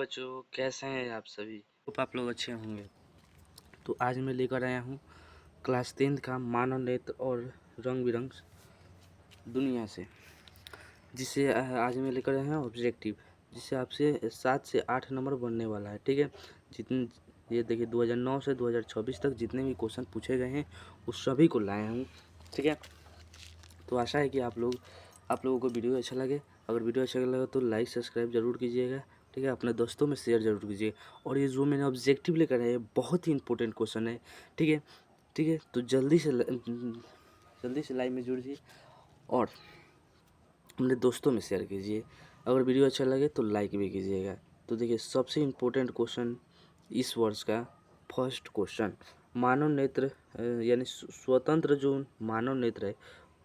बच्चों कैसे हैं आप सभी। होप आप लोग अच्छे होंगे। तो आज मैं लेकर आया हूँ क्लास 10 का मानव नेत्र और रंग बिरंग दुनिया से, जिसे आज मैं लेकर आया हूँ ऑब्जेक्टिव, जिससे आपसे 7 से 8 नंबर बनने वाला है। ठीक है, जितने ये देखिए 2009 से 2026 तक जितने भी क्वेश्चन पूछे गए हैं उस सभी को लाया हूँ। ठीक है, तो आशा है कि आप लोगों को वीडियो अच्छा लगे। अगर वीडियो अच्छा लगे तो लाइक सब्सक्राइब जरूर कीजिएगा। ठीक है, अपने दोस्तों में शेयर जरूर कीजिए। और ये जो मैंने ऑब्जेक्टिव लेकर आया है बहुत ही इंपॉर्टेंट क्वेश्चन है। ठीक है, तो जल्दी से लाइव में जुड़िए और अपने दोस्तों में शेयर कीजिए। अगर वीडियो अच्छा लगे तो लाइक भी कीजिएगा। तो देखिए, सबसे इम्पोर्टेंट क्वेश्चन इस वर्ष का फर्स्ट क्वेश्चन, मानव नेत्र यानी स्वतंत्र जो मानव नेत्र है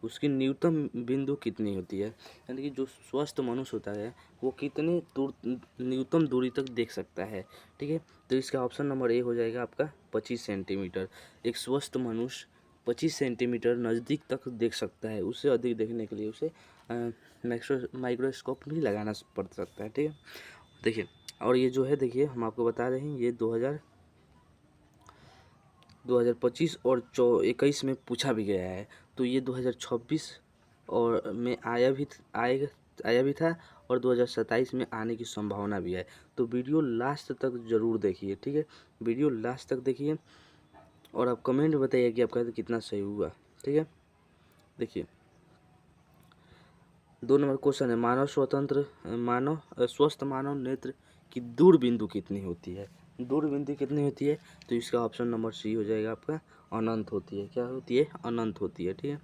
उसकी न्यूनतम बिंदु कितनी होती है, यानी कि जो स्वस्थ मनुष्य होता है वो कितनी दूर न्यूनतम दूरी तक देख सकता है। ठीक है, तो इसका ऑप्शन नंबर ए हो जाएगा आपका 25 सेंटीमीटर। एक स्वस्थ मनुष्य 25 सेंटीमीटर नज़दीक तक देख सकता है। उससे अधिक देखने के लिए उसे माइक्रोस्कोप भी लगाना पड़ सकता है। ठीक है, देखिए, और ये जो है देखिए हम आपको बता रहे हैं ये 2025 और 21 में पूछा भी गया है। तो ये 2026 और में आया भी था और 2027 में आने की संभावना भी है। तो वीडियो लास्ट तक ज़रूर देखिए। ठीक है, वीडियो लास्ट तक देखिए और आप कमेंट में बताइए कि आपका कितना सही हुआ। ठीक है, देखिए 2 नंबर क्वेश्चन है, स्वस्थ मानव नेत्र की दूरबिंदु कितनी होती है। दूरबिंदु कितनी होती है, तो इसका ऑप्शन नंबर सी हो जाएगा आपका, अनंत होती है। क्या होती है? अनंत होती है। ठीक है,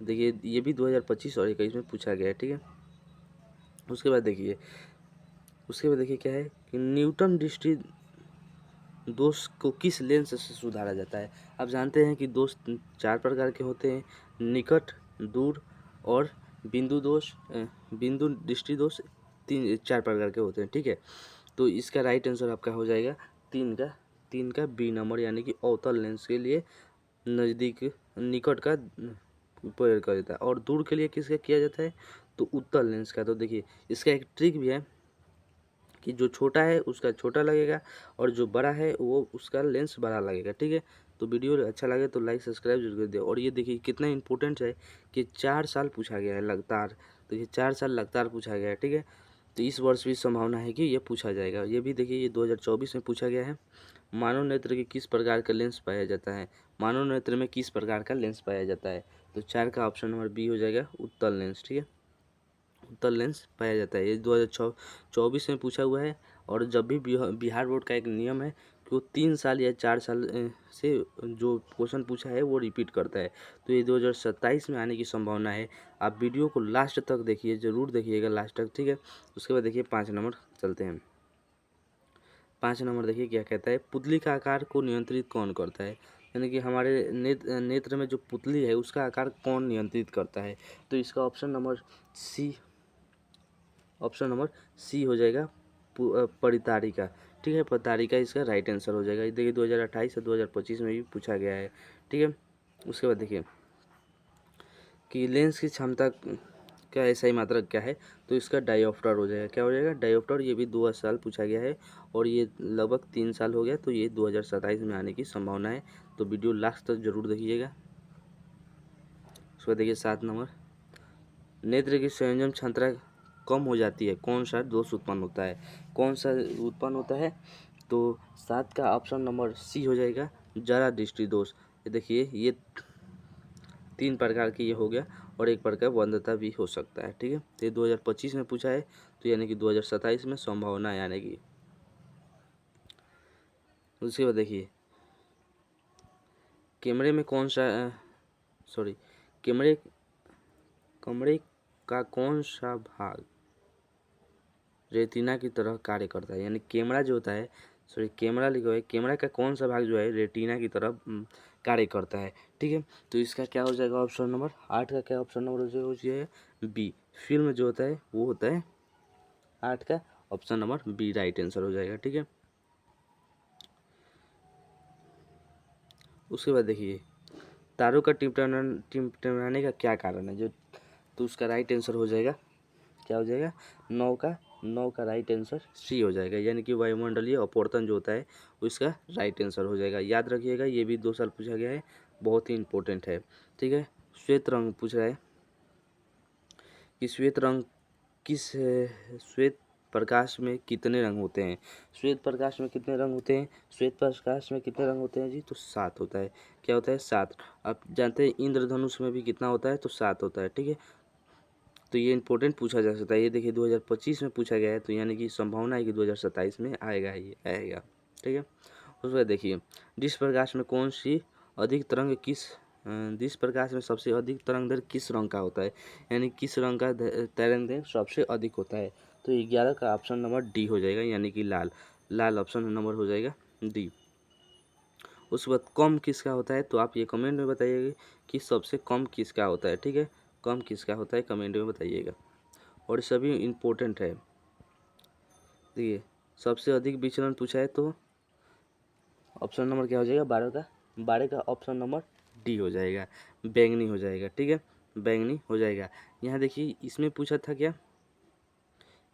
देखिए ये भी 2025 और 21 में पूछा गया है। ठीक है, उसके बाद देखिए क्या है कि न्यूटन दृष्टि दोष को किस लेंस से सुधारा जाता है। आप जानते हैं कि दोष 4 प्रकार के होते हैं, निकट, दूर और बिंदु दृष्टि दोष 4 प्रकार के होते हैं। ठीक है, तो इसका राइट आंसर आपका हो जाएगा 3 का बी नंबर, यानी कि अवतल लेंस के लिए निकट का उपयोग किया जाता है और दूर के लिए किसका किया जाता है, तो उत्तल लेंस का। तो देखिए इसका एक ट्रिक भी है कि जो छोटा है उसका छोटा लगेगा और जो बड़ा है वो उसका लेंस बड़ा लगेगा। ठीक है, तो वीडियो अच्छा लगे तो लाइक सब्सक्राइब जरूर कर दे। और ये देखिए कितना इंपॉर्टेंट है कि 4 साल पूछा गया है लगातार। तो ये 4 साल लगातार पूछा गया है। ठीक है, तो इस वर्ष भी संभावना है कि ये पूछा जाएगा। ये भी देखिए ये 2024 में पूछा गया है, मानव नेत्र के किस प्रकार का लेंस पाया जाता है। मानव नेत्र में किस प्रकार का लेंस पाया जाता है, तो 4 का ऑप्शन नंबर बी हो जाएगा, उत्तल लेंस। ठीक है, उत्तल लेंस पाया जाता है। ये 2024 में पूछा हुआ है। और जब भी बिहार बोर्ड का एक नियम है कि वो 3 साल या 4 साल से जो क्वेश्चन पूछा है वो रिपीट करता है। तो ये 2027 में आने की संभावना है। आप वीडियो को लास्ट तक देखिए, ज़रूर देखिएगा लास्ट तक। ठीक है, उसके बाद देखिए 5 नंबर चलते हैं। 5 नंबर देखिए क्या कहता है, पुतली का आकार को नियंत्रित कौन करता है, यानी कि हमारे नेत्र में जो पुतली है उसका आकार कौन नियंत्रित करता है। तो इसका ऑप्शन नंबर सी हो जाएगा, परितारिका। ठीक है, परितारिका इसका राइट आंसर हो जाएगा। देखिए 2028 से 2025 में भी पूछा गया है। ठीक है, उसके बाद देखिए कि लेंस की क्षमता का ऐसा ही मात्रक क्या है, तो इसका डायोप्टर हो जाएगा। क्या हो जाएगा? डायोप्टर। ये भी 2 साल पूछा गया है और ये लगभग 3 साल हो गया। तो ये 2027 में आने की संभावना है। तो वीडियो लास्ट तक जरूर देखिएगा। उसके बाद देखिए 7 नंबर, नेत्र की संयोजन क्षमता कम हो जाती है, कौन सा दोष उत्पन्न होता है। कौन सा उत्पन्न होता है, तो 7 का ऑप्शन नंबर सी हो जाएगा, जरा दृष्टि दोष। ये देखिए ये 3 प्रकार की ये हो गया और एक प्रकार वंध्यता भी हो सकता है। ठीक है, तो ये 2025 में पूछा है, तो यानी कि 2027 में संभावना है आने की। उसके बाद देखिए कैमरे में कौन सा सॉरी कमरे का कौन सा भाग रेटिना की तरह कार्य करता है, यानी कैमरा जो होता है, कैमरा लिखा है, कैमरा का कौन सा भाग जो है रेटिना की तरह कार्य करता है। ठीक है, तो इसका क्या हो जाएगा, ऑप्शन नंबर 8 का क्या ऑप्शन नंबर हो जाएगा, बी। फिल्म जो होता है वो होता है 8 का option number B right answer हो जाएगा। ठीक है, उसके बाद देखिए तारों का टिमटिमाने का क्या कारण है, जो तो उसका राइट आंसर हो जाएगा, क्या हो जाएगा, 9 का 9 का राइट आंसर सी हो जाएगा, यानी कि वायुमंडलीय अपवर्तन जो होता है वो इसका राइट आंसर हो जाएगा। याद रखिएगा, ये भी 2 साल पूछा गया है, बहुत ही इंपॉर्टेंट है। ठीक है, श्वेत रंग पूछ रहा है कि श्वेत रंग श्वेत प्रकाश में कितने रंग होते हैं। श्वेत प्रकाश में कितने रंग होते हैं? श्वेत प्रकाश में कितने रंग होते हैं जी? तो 7 होता है। क्या होता है? 7। आप जानते हैं इंद्रधनुष में भी कितना होता है? तो 7 होता है। ठीक है, तो ये इंपॉर्टेंट पूछा जा सकता है। ये देखिए 2025 में पूछा गया है, तो यानी कि संभावना है कि 2027 में आएगा, ये आएगा। ठीक है, उसके बाद देखिए जिस प्रकाश में कौन सी अधिक तरंग जिस प्रकाश में सबसे अधिक तरंग दैर्घ्य किस रंग का होता है, यानी किस रंग का तरंग दैर्घ्य सबसे अधिक होता है। तो 11 का ऑप्शन नंबर डी हो जाएगा, यानी कि लाल। लाल ऑप्शन नंबर हो जाएगा डी। उसके बाद कम किसका होता है, तो आप ये कमेंट में बताइएगा कि सबसे कम किसका होता है। ठीक है, कम किसका होता है कमेंट में बताइएगा, और सभी इम्पोर्टेंट है। देखिए सबसे अधिक विचलन पूछा है, तो ऑप्शन नंबर क्या हो जाएगा? 12 का ऑप्शन नंबर डी हो जाएगा, बैंगनी हो जाएगा। ठीक है, बैंगनी हो जाएगा। यहाँ देखिए इसमें पूछा था क्या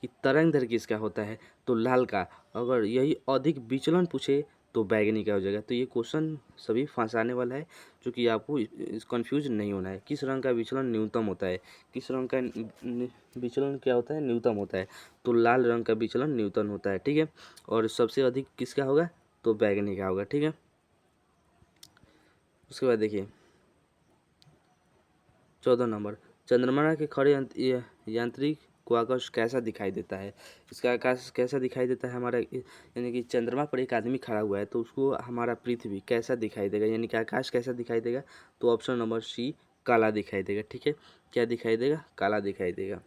कि तरंग दैर्घ्य किसका होता है, तो लाल का। अगर यही अधिक विचलन पूछे तो बैगनी का हो जाएगा। तो ये क्वेश्चन सभी फंसाने वाला है, क्योंकि आपको कंफ्यूज नहीं होना है। किस रंग का विचलन न्यूनतम होता है, किस रंग का विचलन क्या होता है? न्यूनतम होता है। तो लाल रंग का विचलन न्यूनतम होता है। ठीक है, और सबसे अधिक किसका होगा? तो बैगनी का होगा। ठीक है, उसके बाद देखिए 14 नंबर, चंद्रमा के खड़े यांत्रिक को आकाश कैसा दिखाई देता है। इसका आकाश कैसा दिखाई देता है हमारा, यानी कि चंद्रमा पर एक आदमी खड़ा हुआ है, तो उसको हमारा पृथ्वी कैसा दिखाई देगा, यानी कि आकाश कैसा दिखाई देगा। तो ऑप्शन नंबर सी काला दिखाई देगा। ठीक है, क्या दिखाई देगा? काला दिखाई देगा।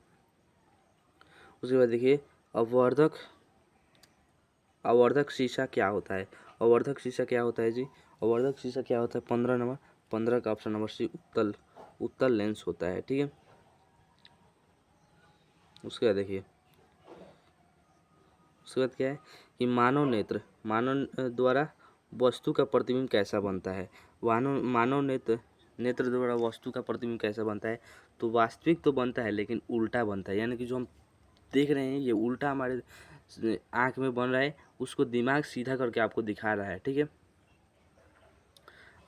उसके बाद देखिए अवर्धक अवर्धक शीशा क्या होता है। अवर्धक शीशा क्या होता है जी? अवर्धक शीशा क्या होता है? 15 नंबर, 15 का ऑप्शन नंबर सी उत्तल लेंस होता है। ठीक है, उसके बाद देखिए उसके बाद क्या है कि मानव द्वारा वस्तु का प्रतिबिंब कैसा बनता है। मानव नेत्र द्वारा वस्तु का प्रतिबिंब कैसा बनता है, तो वास्तविक तो बनता है लेकिन उल्टा बनता है, यानी कि जो हम देख रहे हैं ये उल्टा हमारे आँख में बन रहा है, उसको दिमाग सीधा करके आपको दिखा रहा है। ठीक है,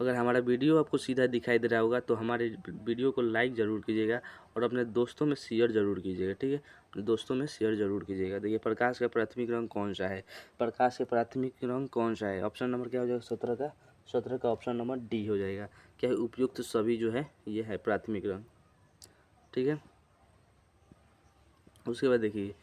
अगर हमारा वीडियो आपको सीधा दिखाई दे रहा होगा तो हमारे वीडियो को लाइक ज़रूर कीजिएगा और अपने दोस्तों में शेयर ज़रूर कीजिएगा। ठीक है, अपने दोस्तों में शेयर ज़रूर कीजिएगा। देखिए प्रकाश का प्राथमिक रंग कौन सा है, प्रकाश का प्राथमिक रंग कौन सा है? ऑप्शन नंबर क्या हो जाएगा? 17 का ऑप्शन नंबर डी हो जाएगा। क्या है? उपयुक्त सभी जो है ये है प्राथमिक रंग। ठीक है, उसके बाद देखिए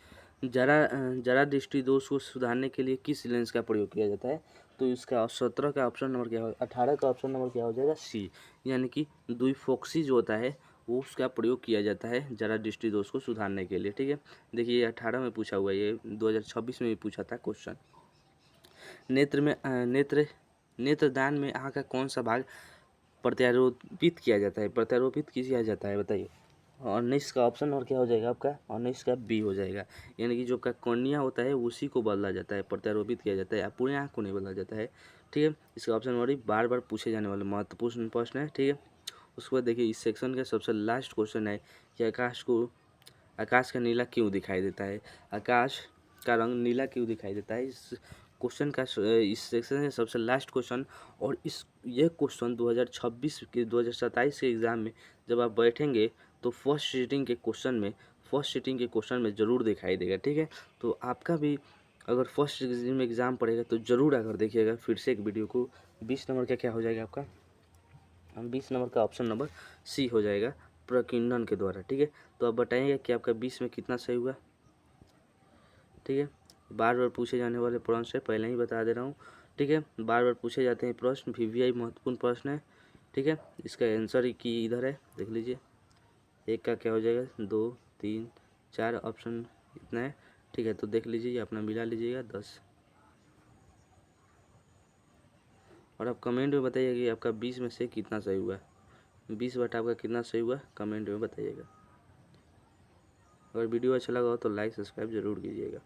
जरा दृष्टि दोष को सुधारने के लिए किस लेंस का प्रयोग किया जाता है, तो इसका 17 का ऑप्शन नंबर क्या हो, 18 का ऑप्शन नंबर क्या हो जाएगा? सी, यानी कि द्विफोक्सी जो होता है वो उसका प्रयोग किया जाता है जरा दृष्टि दोष को सुधारने के लिए। ठीक है, देखिए ये 18 में पूछा हुआ है, ये 2026 में भी पूछा था क्वेश्चन। नेत्रदान में आँख का कौन सा भाग प्रत्यारोपित किया जाता है, प्रत्यारोपित किया जाता है बताइए। 19 का ऑप्शन और क्या हो जाएगा आपका? 19 का बी हो जाएगा, यानी कि जो का कॉर्निया होता है उसी को बदला जाता है, प्रत्यारोपित किया जाता है, पूरे आँख को नहीं बदला जाता है। ठीक है, इसका ऑप्शन नंबर बार बार पूछे जाने वाले महत्वपूर्ण प्रश्न है। ठीक है, उसके बाद देखिए इस सेक्शन का सबसे लास्ट क्वेश्चन है कि आकाश का नीला क्यों दिखाई देता है, आकाश का रंग नीला क्यों दिखाई देता है। इस क्वेश्चन का इस सेक्शन का सबसे लास्ट क्वेश्चन, और ये क्वेश्चन 2027 के एग्ज़ाम में जब आप बैठेंगे तो फर्स्ट सीटिंग के क्वेश्चन में ज़रूर दिखाई देगा। ठीक है, तो आपका भी अगर फर्स्ट में एग्ज़ाम पड़ेगा तो ज़रूर आकर देखिएगा फिर से एक वीडियो को। 20 नंबर का क्या हो जाएगा आपका? 20 नंबर का ऑप्शन नंबर सी हो जाएगा, प्रकीर्णन के द्वारा। ठीक है, तो आप बताइएगा कि आपका 20 में कितना सही हुआ। ठीक है, बार बार पूछे जाने वाले प्रश्न है, पहले ही बता दे रहा हूँ। ठीक है, बार बार पूछे जाते हैं प्रश्न, VVI महत्वपूर्ण प्रश्न है। ठीक है, इसका आंसर ही की इधर है, देख लीजिए। एक का क्या हो जाएगा? 2 3 4 ऑप्शन इतना है। ठीक है, तो देख लीजिए, अपना मिला लीजिएगा 10, और आप कमेंट में बताइएगा कि आपका 20 में से कितना सही हुआ, 20 बटा आपका कितना सही हुआ, कमेंट में बताइएगा। अगर वीडियो अच्छा लगा हो तो लाइक सब्सक्राइब जरूर कीजिएगा।